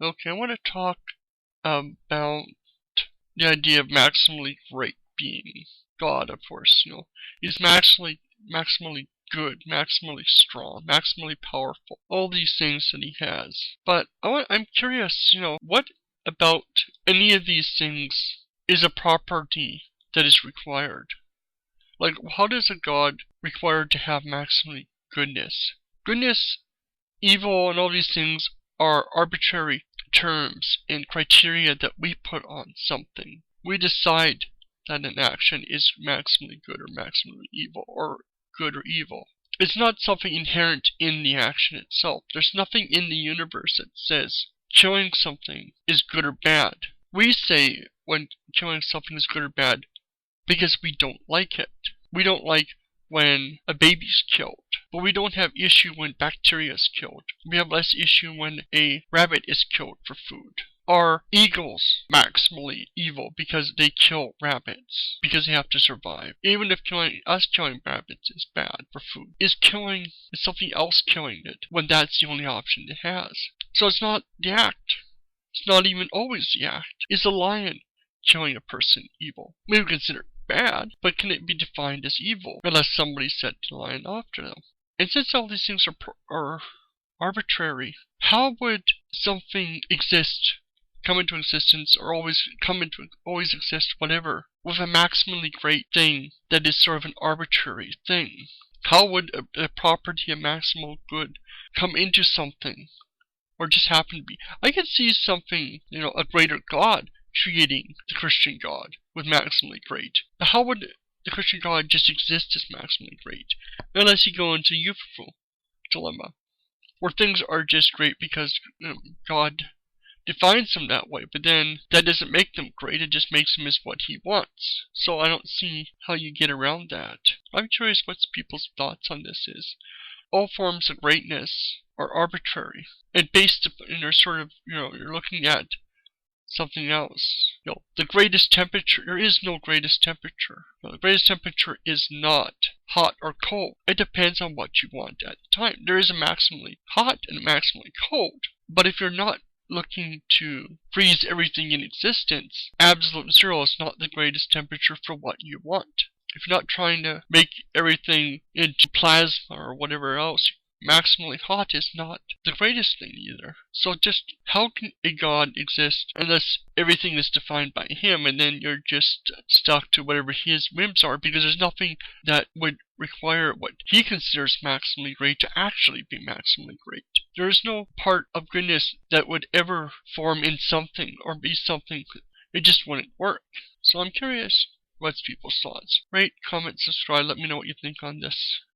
Okay, I want to talk about the idea of maximally great being. God, of course, he's maximally good, maximally strong, maximally powerful, all these things that he has. But I'm curious, what about any of these things is a property that is required? Like, how does a God require to have maximally goodness? Goodness, evil, and all these things are arbitrary terms and criteria that we put on something. We decide that an action is maximally good or maximally evil, or good or evil. It's not something inherent in the action itself. There's nothing in the universe that says killing something is good or bad. We say when killing something is good or bad because we don't like it. We don't like when a baby's killed, but we don't have issue when bacteria is killed. We have less issue when a rabbit is killed for food. Are eagles maximally evil because they kill rabbits, because they have to survive? Even if killing rabbits is bad for food, is something else killing it when that's the only option it has? So it's not the act. It's not even always the act. Is a lion killing a person evil? We would consider it bad, but can it be defined as evil unless somebody set the lion after them? And since all these things are arbitrary, how would something come into existence, or always exist, whatever, with a maximally great thing that is sort of an arbitrary thing? How would a property of maximal good come into something, or just happen to be? I could see something, a greater God creating the Christian God with maximally great. Now, how would the Christian God just exist as maximally great? Unless you go into the Euphorbal dilemma, where things are just great because God defines them that way, but then that doesn't make them great, it just makes them as what he wants. So I don't see how you get around that. I'm curious what people's thoughts on this is. All forms of greatness are arbitrary, and they're sort of, you're looking at something else. The greatest temperature, there is no greatest temperature. The greatest temperature is not hot or cold. It depends on what you want at the time. There is a maximally hot and a maximally cold. But if you're not looking to freeze everything in existence, absolute zero is not the greatest temperature for what you want. If you're not trying to make everything into plasma or whatever else, maximally hot is not the greatest thing either. So just how can a God exist unless everything is defined by him, and then you're just stuck to whatever his whims are, because there's nothing that would require what he considers maximally great to actually be maximally great. There is no part of goodness that would ever form in something or be something. It just wouldn't work. So I'm curious what's people's thoughts. Rate, comment, subscribe, let me know what you think on this.